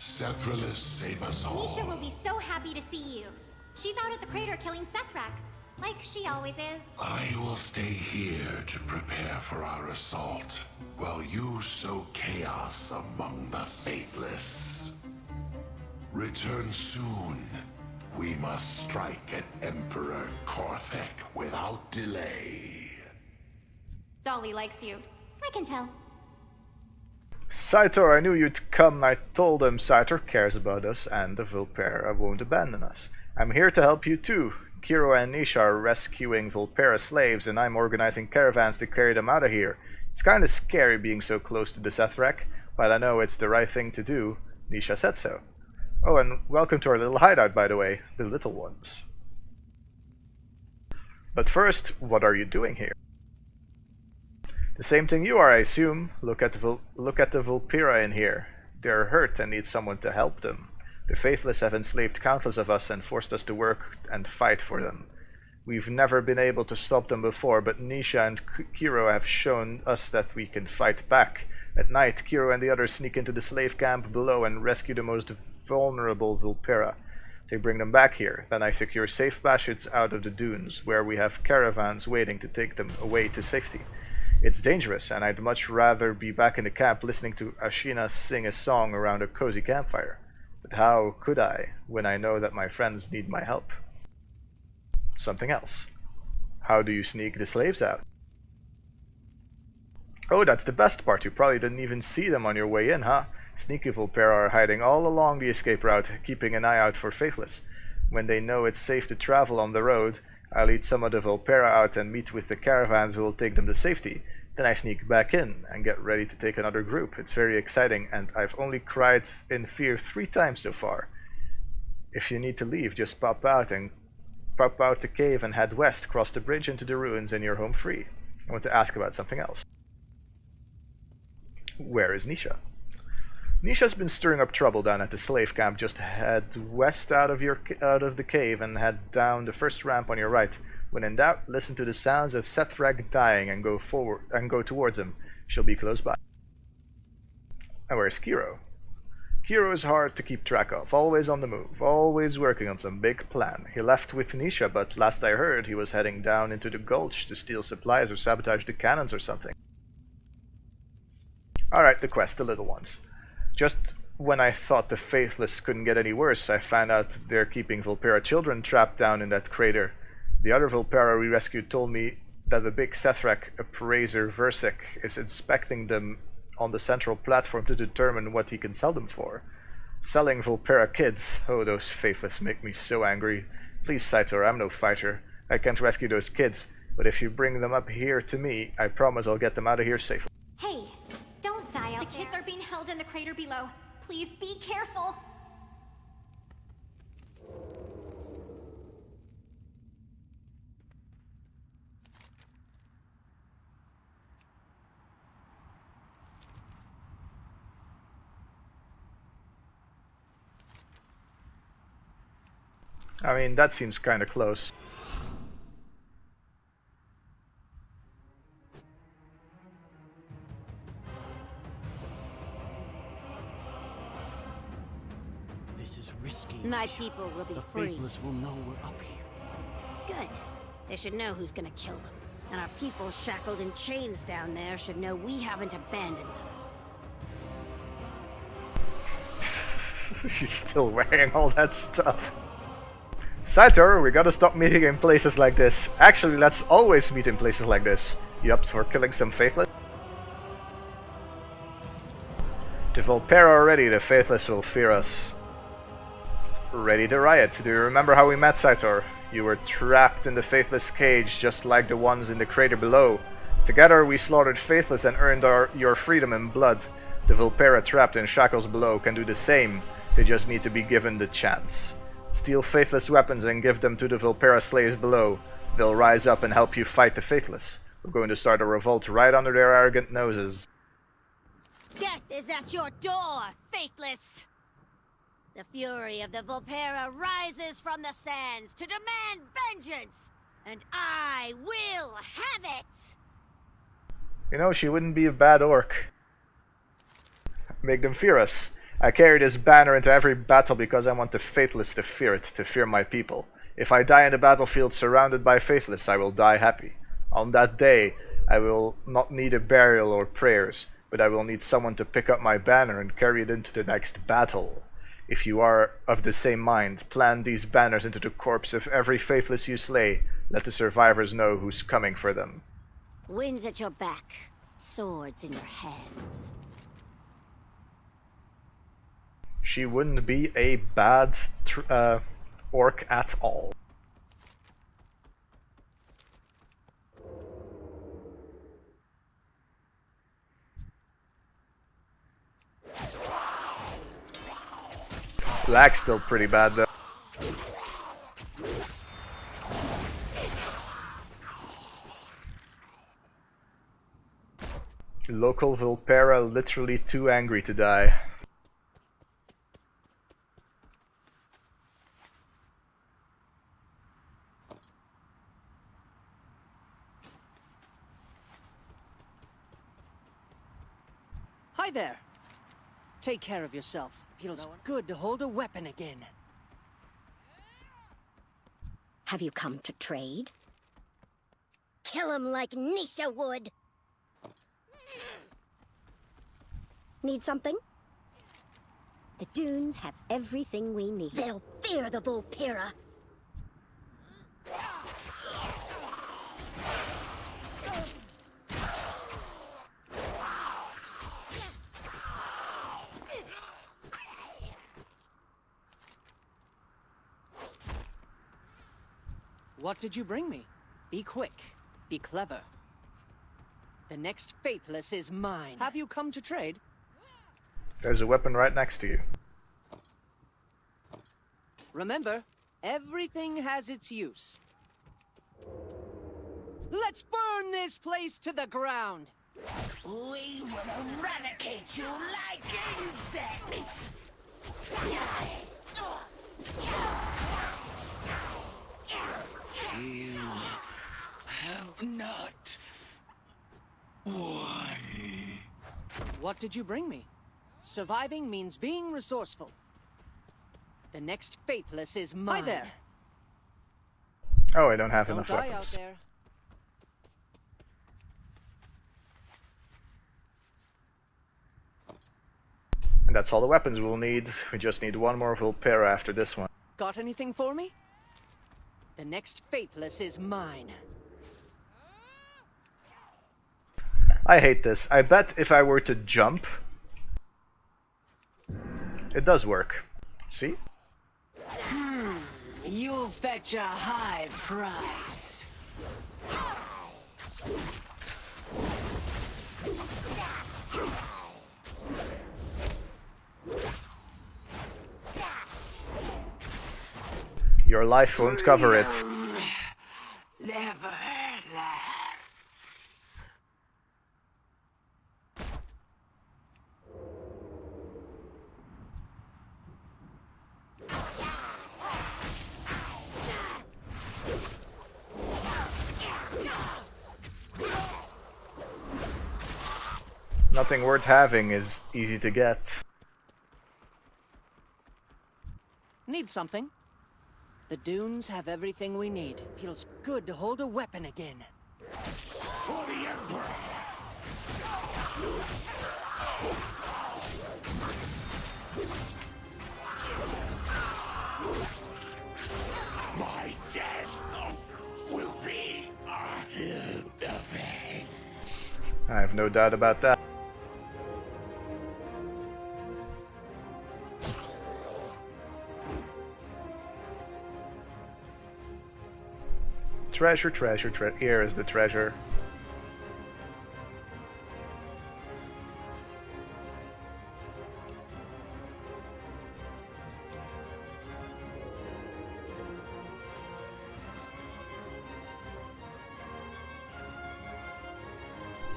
Faithless, save us all. Nisha will be so happy to see you. She's out at the crater killing Sethrak, like she always is. I will stay here to prepare for our assault, while you sow chaos among the Faithless. Return soon. We must strike at Emperor Korthek without delay. Dolly likes you. I can tell. Saitor, I knew you'd come. I told him Saitor cares about us and the Vulpera won't abandon us. I'm here to help you too. Kiro and Nisha are rescuing Vulpera slaves and I'm organizing caravans to carry them out of here. It's kinda scary being so close to the Sethrak, but I know it's the right thing to do. Nisha said so. Oh, and welcome to our little hideout, by the way, the little ones. But first, what are you doing here? The same thing you are, I assume. Look at the Vulpera in here. They're hurt and need someone to help them. The Faithless have enslaved countless of us and forced us to work and fight for them. We've never been able to stop them before, but Nisha and Kiro have shown us that we can fight back. At night, Kiro and the others sneak into the slave camp below and rescue the most vulnerable Vulpera. They bring them back here. Then I secure safe passage out of the dunes, where we have caravans waiting to take them away to safety. It's dangerous, and I'd much rather be back in the camp listening to Ashina sing a song around a cozy campfire. But how could I, when I know that my friends need my help? Something else. How do you sneak the slaves out? Oh, that's the best part. You probably didn't even see them on your way in, huh? Sneaky Vulpera are hiding all along the escape route, keeping an eye out for Faithless. When they know it's safe to travel on the road, I lead some of the Vulpera out and meet with the caravans who will take them to safety. Then I sneak back in and get ready to take another group. It's very exciting, and I've only cried in fear 3 times so far. If you need to leave, just pop out the cave and head west, cross the bridge into the ruins, and you're home free. I want to ask about something else. Where is Nisha? Nisha's been stirring up trouble down at the slave camp. Just head west out of the cave and head down the first ramp on your right. When in doubt, listen to the sounds of Sethrak dying and go towards him. She'll be close by. And where's Kiro? Kiro is hard to keep track of, always on the move, always working on some big plan. He left with Nisha, but last I heard he was heading down into the gulch to steal supplies or sabotage the cannons or something. Alright, the quest, the little ones. Just when I thought the Faithless couldn't get any worse, I found out they're keeping Vulpera children trapped down in that crater. The other Vulpera we rescued told me that the big Sethrak appraiser Versik is inspecting them on the central platform to determine what he can sell them for. Selling Vulpera kids. Oh, those Faithless make me so angry. Please, Saitor, I'm no fighter. I can't rescue those kids, but if you bring them up here to me, I promise I'll get them out of here safely. Hey, don't die out there. The kids are being held in the crater below. Please be careful. I mean, that seems kinda close. This is risky. My people will be The free. Faithless will know we're up here. Good. They should know who's gonna kill them. And our people shackled in chains down there should know we haven't abandoned them. She's still wearing all that stuff. Saitor, we gotta stop meeting in places like this. Actually, let's always meet in places like this. You up for killing some Faithless? The Vulpera are ready, the Faithless will fear us. Ready to riot. Do you remember how we met, Saitor? You were trapped in the Faithless cage, just like the ones in the crater below. Together we slaughtered Faithless and earned your freedom in blood. The Vulpera trapped in shackles below can do the same. They just need to be given the chance. Steal Faithless weapons and give them to the Vulpera slaves below. They'll rise up and help you fight the Faithless. We're going to start a revolt right under their arrogant noses. Death is at your door, Faithless! The fury of the Vulpera rises from the sands to demand vengeance! And I will have it! You know, she wouldn't be a bad orc. Make them fear us. I carry this banner into every battle because I want the Faithless to fear it, to fear my people. If I die in the battlefield surrounded by Faithless, I will die happy. On that day, I will not need a burial or prayers, but I will need someone to pick up my banner and carry it into the next battle. If you are of the same mind, plant these banners into the corpse of every Faithless you slay. Let the survivors know who's coming for them. Winds at your back, swords in your hands. She wouldn't be a bad orc at all. Black's still pretty bad though. Local Vulpera literally too angry to die. Hi there. Take care of yourself. Feels good to hold a weapon again. Have you come to trade? Kill him like Nisha would. Need something? The dunes have everything we need. They'll fear the Vulpera. What did you bring me? Be quick. Be clever. The next Faithless is mine. Have you come to trade? There's a weapon right next to you. Remember, everything has its use. Let's burn this place to the ground! We will eradicate you like insects! You have not won. What did you bring me? Surviving means being resourceful. The next Faithless is mine. Hi there. Oh, I don't have Don't enough die weapons. out there. And that's all the weapons we'll need. We just need one more Vulpera after this one. Got anything for me? The next Faithless is mine. I hate this. I bet if I were to jump, it does work. See? You'll fetch a high price. Your life won't cover it. Never lasts. Nothing worth having is easy to get. Need something? The dunes have everything we need. Feels good to hold a weapon again. For the Emperor! My death will be avenged. I have no doubt about that. Treasure, treasure, treasure. Here is the treasure.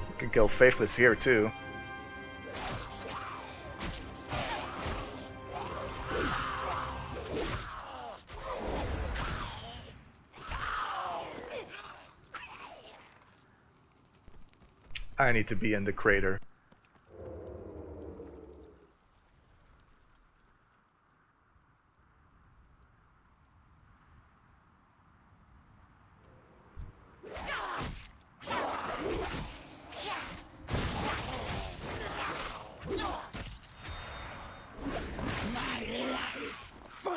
You can kill Faithless here too. I need to be in the crater.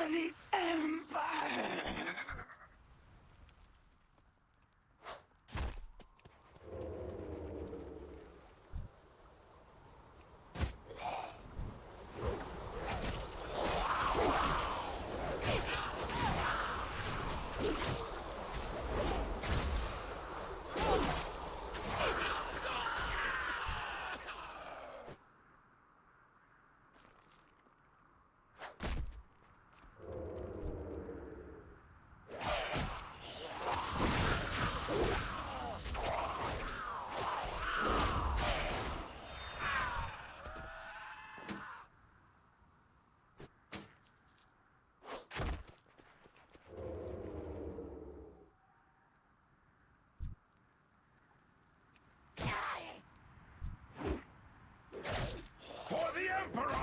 the Empire. For the Emperor!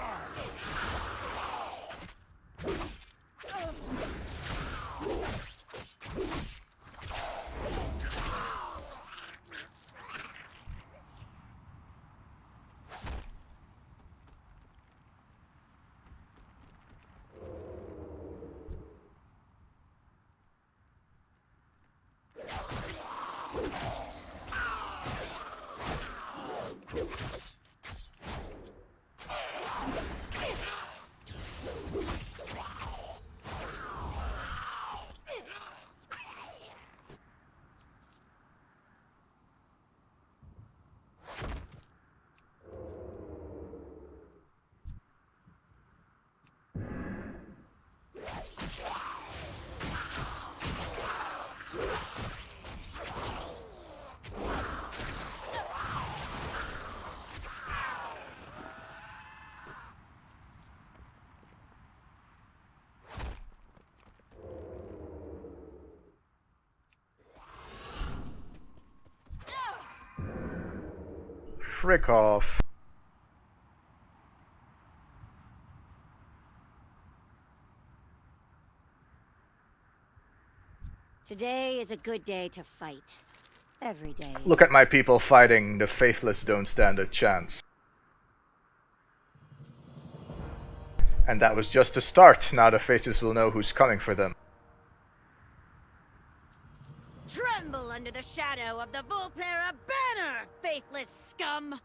Frick off. Today is a good day to fight. Every day. Look at my people fighting. The Faithless don't stand a chance. And that was just a start. Now the Faces will know who's coming for them. Tremble under the shadow of the Volpera banner, faithless scum!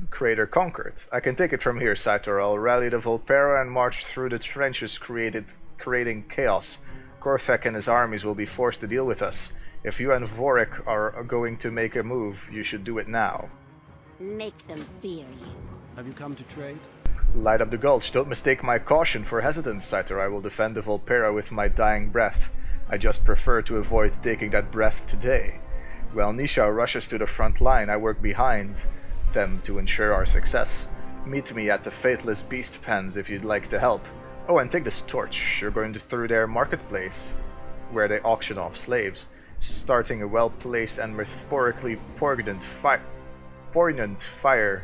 Crater conquered. I can take it from here, Sator. I'll rally the Volpera and march through the trenches creating chaos. Korthek and his armies will be forced to deal with us. If you and Vorik are going to make a move, you should do it now. Make them fear you. Have you come to trade? Light up the gulch. Don't mistake my caution for hesitance, Sator. I will defend the Volpera with my dying breath. I just prefer to avoid taking that breath today. While Nisha rushes to the front line, I work behind them to ensure our success. Meet me at the Faithless Beast Pens if you'd like to help. Oh, and take this torch. You're going through their marketplace, where they auction off slaves. Starting a well-placed and metaphorically poignant fire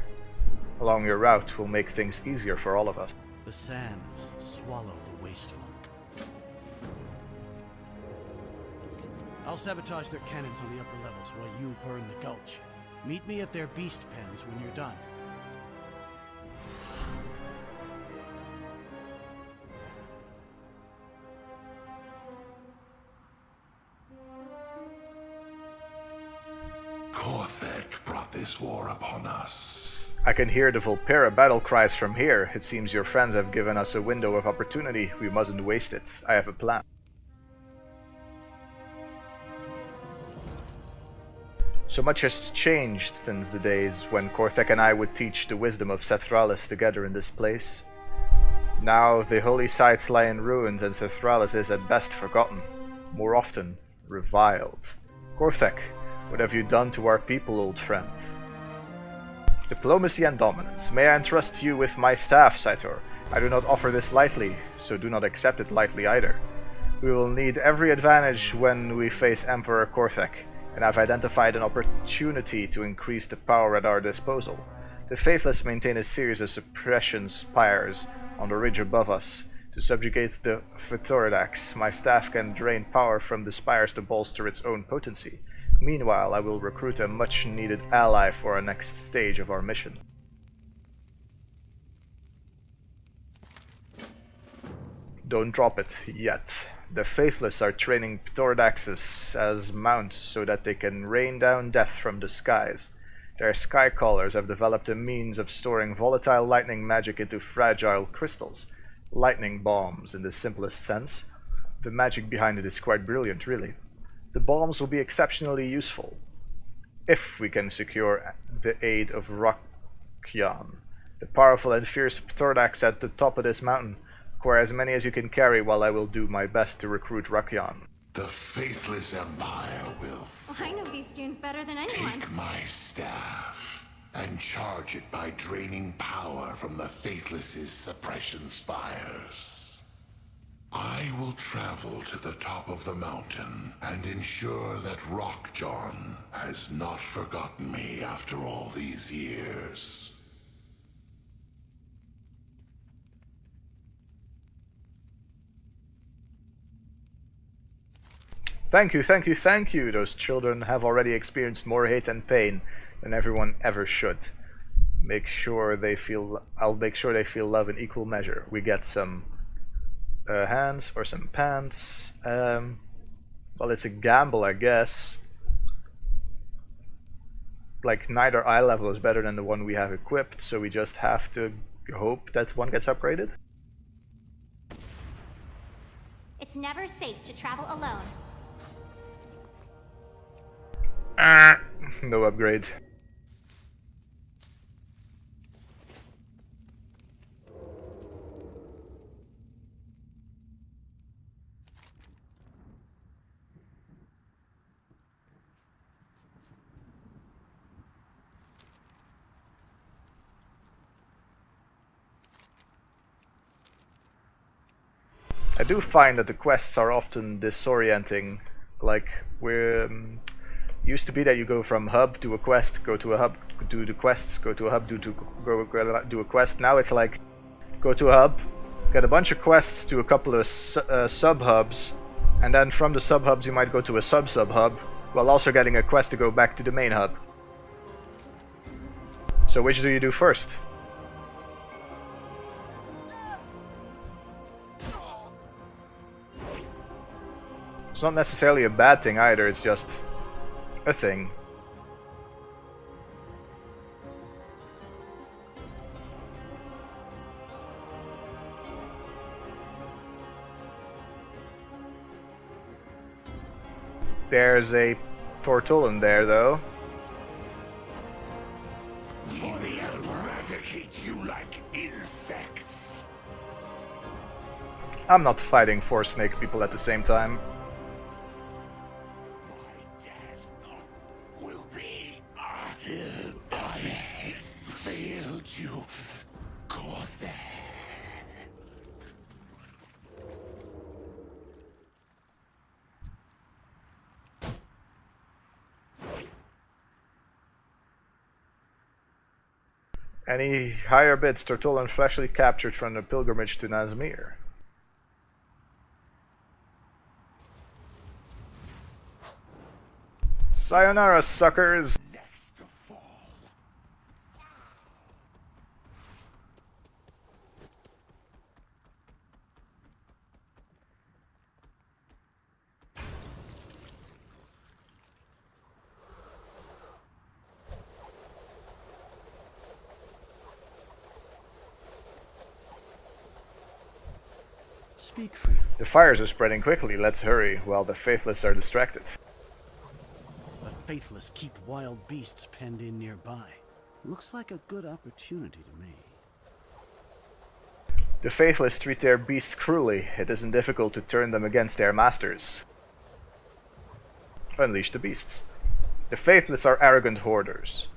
along your route will make things easier for all of us. The sands swallow the wasteful. I'll sabotage their cannons on the upper levels while you burn the gulch. Meet me at their beast pens when you're done. Korthek brought this war upon us. I can hear the Volpera battle cries from here. It seems your friends have given us a window of opportunity. We mustn't waste it. I have a plan. So much has changed since the days when Korthek and I would teach the wisdom of Sethralis together in this place. Now the holy sites lie in ruins and Sethralis is at best forgotten, more often reviled. Korthek, what have you done to our people, old friend? Diplomacy and dominance. May I entrust you with my staff, Sator? I do not offer this lightly, so do not accept it lightly either. We will need every advantage when we face Emperor Korthek, and I've identified an opportunity to increase the power at our disposal. The Faithless maintain a series of suppression spires on the ridge above us. To subjugate the Phthorax, my staff can drain power from the spires to bolster its own potency. Meanwhile, I will recruit a much-needed ally for our next stage of our mission. Don't drop it yet. The Faithless are training Pterodaxes as mounts so that they can rain down death from the skies. Their Skycallers have developed a means of storing volatile lightning magic into fragile crystals. Lightning bombs, in the simplest sense. The magic behind it is quite brilliant, really. The bombs will be exceptionally useful if we can secure the aid of Rakyan, the powerful and fierce Pterodax at the top of this mountain. Acquire as many as you can carry while I will do my best to recruit Rakyan. The Faithless Empire will Well, I know these dunes better than anyone. take my staff and charge it by draining power from the Faithless's suppression spires. I will travel to the top of the mountain and ensure that Rockjohn has not forgotten me after all these years. Thank you, thank you, thank you. Those children have already experienced more hate and pain than everyone ever should. I'll make sure they feel love in equal measure. We get some hands or some pants. Well, it's a gamble, I guess. Like, neither eye level is better than the one we have equipped, so we just have to hope that one gets upgraded. It's never safe to travel alone. No upgrade. I do find that the quests are often disorienting. Like, we're used to be that you go from hub to a quest, go to a hub, do the quests, go to a hub, do a quest. Now it's like, go to a hub, get a bunch of quests to a couple of sub-hubs, and then from the sub-hubs you might go to a sub-sub-hub, while also getting a quest to go back to the main hub. So which do you do first? It's not necessarily a bad thing either, it's just a thing. There's a Tortullan there, though. We will eradicate you like insects. I'm not fighting 4 snake people at the same time. My death will be I failed you, Gothe. Any higher bids? Tortullan freshly captured from the pilgrimage to Nazmir. Sayonara, suckers! Next to fall. Speak freely. The fires are spreading quickly. Let's hurry while the Faithless are distracted. The Faithless keep wild beasts penned in nearby. Looks like a good opportunity to me. The Faithless treat their beasts cruelly. It isn't difficult to turn them against their masters. Unleash the beasts. The Faithless are arrogant hoarders,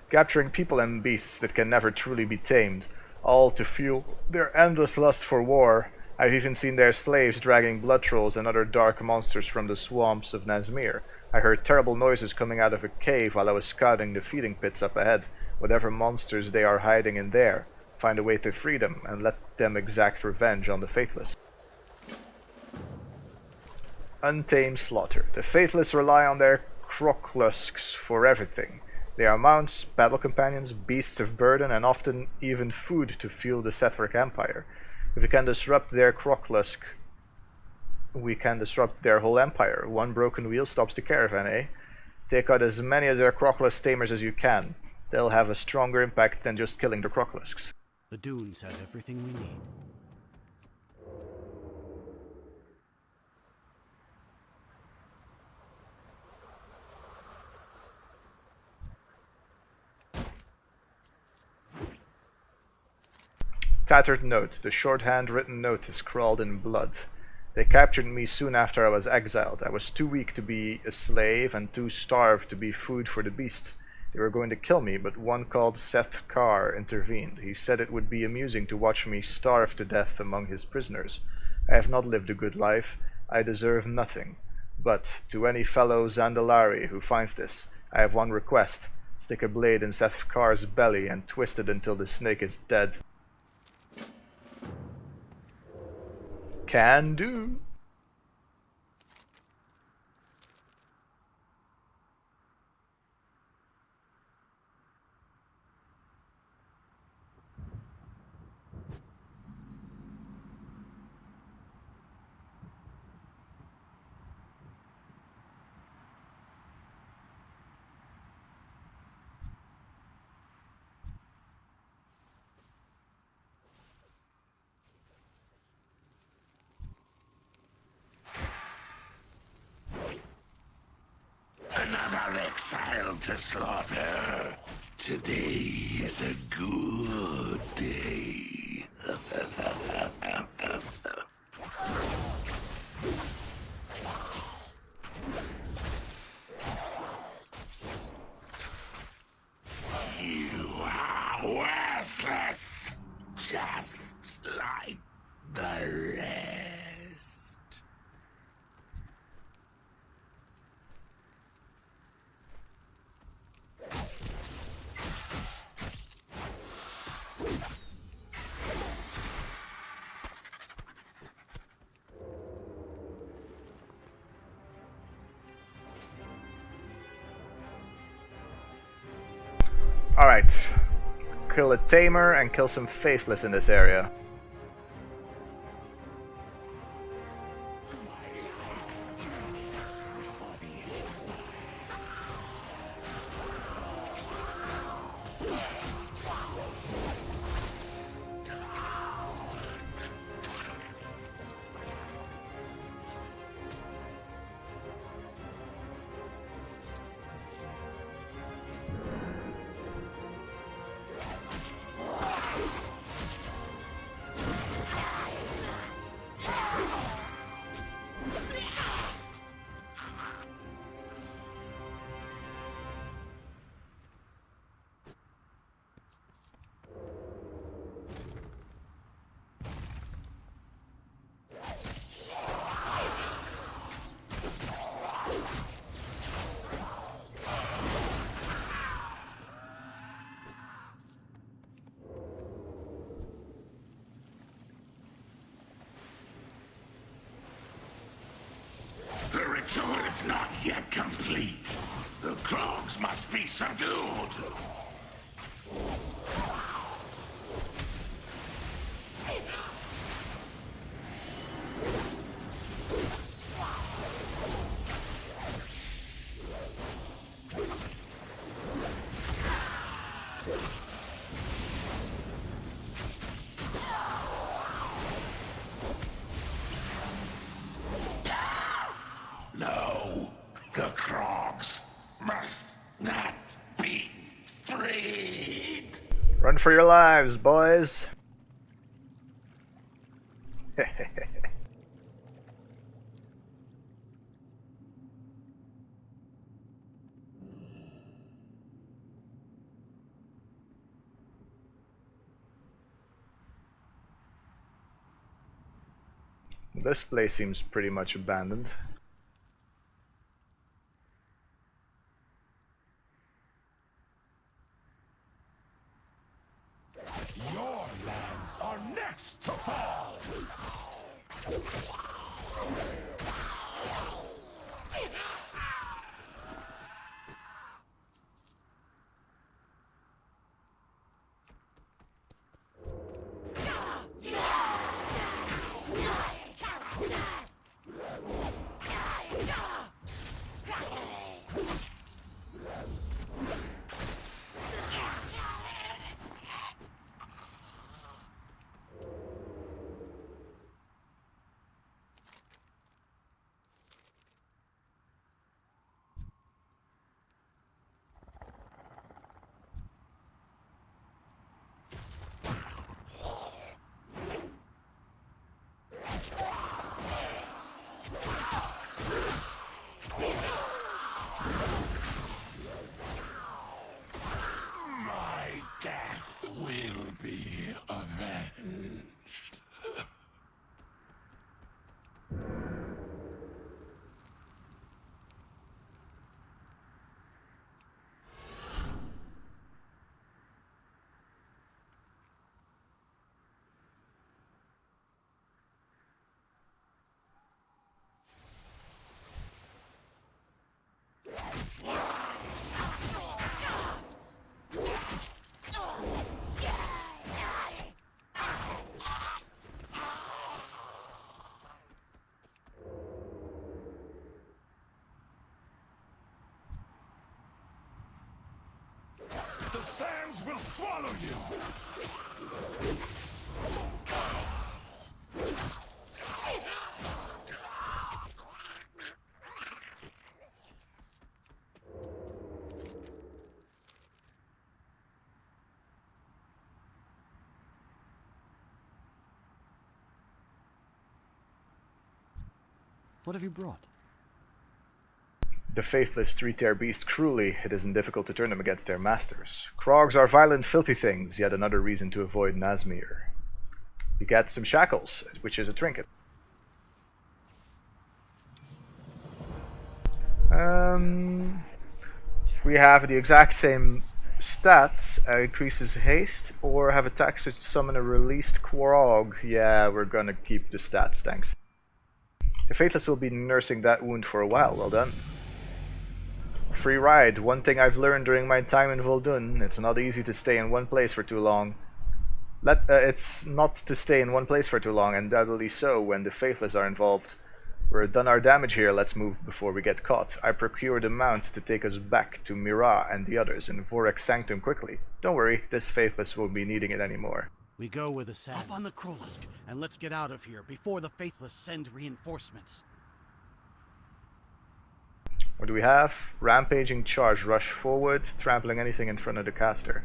capturing people and beasts that can never truly be tamed, all to fuel their endless lust for war. I've even seen their slaves dragging blood trolls and other dark monsters from the swamps of Nazmir. I heard terrible noises coming out of a cave while I was scouting the feeding pits up ahead. Whatever monsters they are hiding in there, find a way to free them and let them exact revenge on the Faithless. Untamed slaughter. The Faithless rely on their croclusks for everything. They are mounts, battle companions, beasts of burden, and often even food to fuel the Sethric Empire. If we can disrupt their Croclusk, we can disrupt their whole empire. One broken wheel stops the caravan, eh? Take out as many of their Croclusk tamers as you can. They'll have a stronger impact than just killing the Croclusks. The dunes have everything we need. Tattered note. The shorthand written note is scrawled in blood. They captured me soon after I was exiled. I was too weak to be a slave and too starved to be food for the beasts. They were going to kill me, but one called Seth Carr intervened. He said it would be amusing to watch me starve to death among his prisoners. I have not lived a good life. I deserve nothing. But to any fellow Zandalari who finds this, I have one request. Stick a blade in Seth Carr's belly and twist it until the snake is dead. Can do. Another exile to slaughter. Today is a good day. You are worthless, just like the rest. Alright. Kill a tamer and kill some Faithless in this area. The ritual is not yet complete. The clogs must be subdued. No, the Krogs must not be freed. Run for your lives, boys! This place seems pretty much abandoned. Your lands are next to fall. will swallow you! What have you brought? The Faithless three-tier beast cruelly, it isn't difficult to turn them against their masters. Krogs are violent, filthy things, yet another reason to avoid Nazmir. You get some shackles, which is a trinket. We have the exact same stats, increases haste, or have attacks to summon a released Krog. Yeah, we're gonna keep the stats, thanks. The Faithless will be nursing that wound for a while, well done. Free ride, one thing I've learned during my time in Voldun, it's not easy to stay in one place for too long. It's not to stay in one place for too long, undoubtedly so when the Faithless are involved. We're done our damage here, let's move before we get caught. I procured a mount to take us back to Mira and the others in Vorex Sanctum quickly. Don't worry, this Faithless won't be needing it anymore. We go with the sands. Up on the Krolisk, and let's get out of here before the Faithless send reinforcements. What do we have? Rampaging charge, rush forward, trampling anything in front of the caster.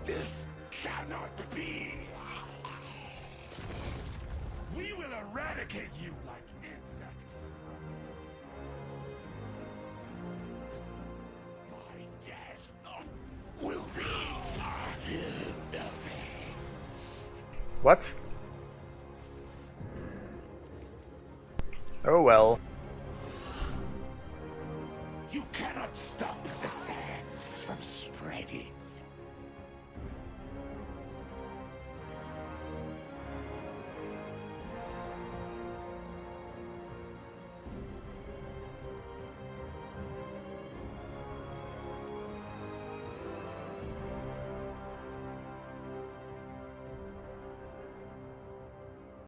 This cannot be. We will eradicate you like insects. My death will be What? Oh well. You cannot stop the sands from spreading.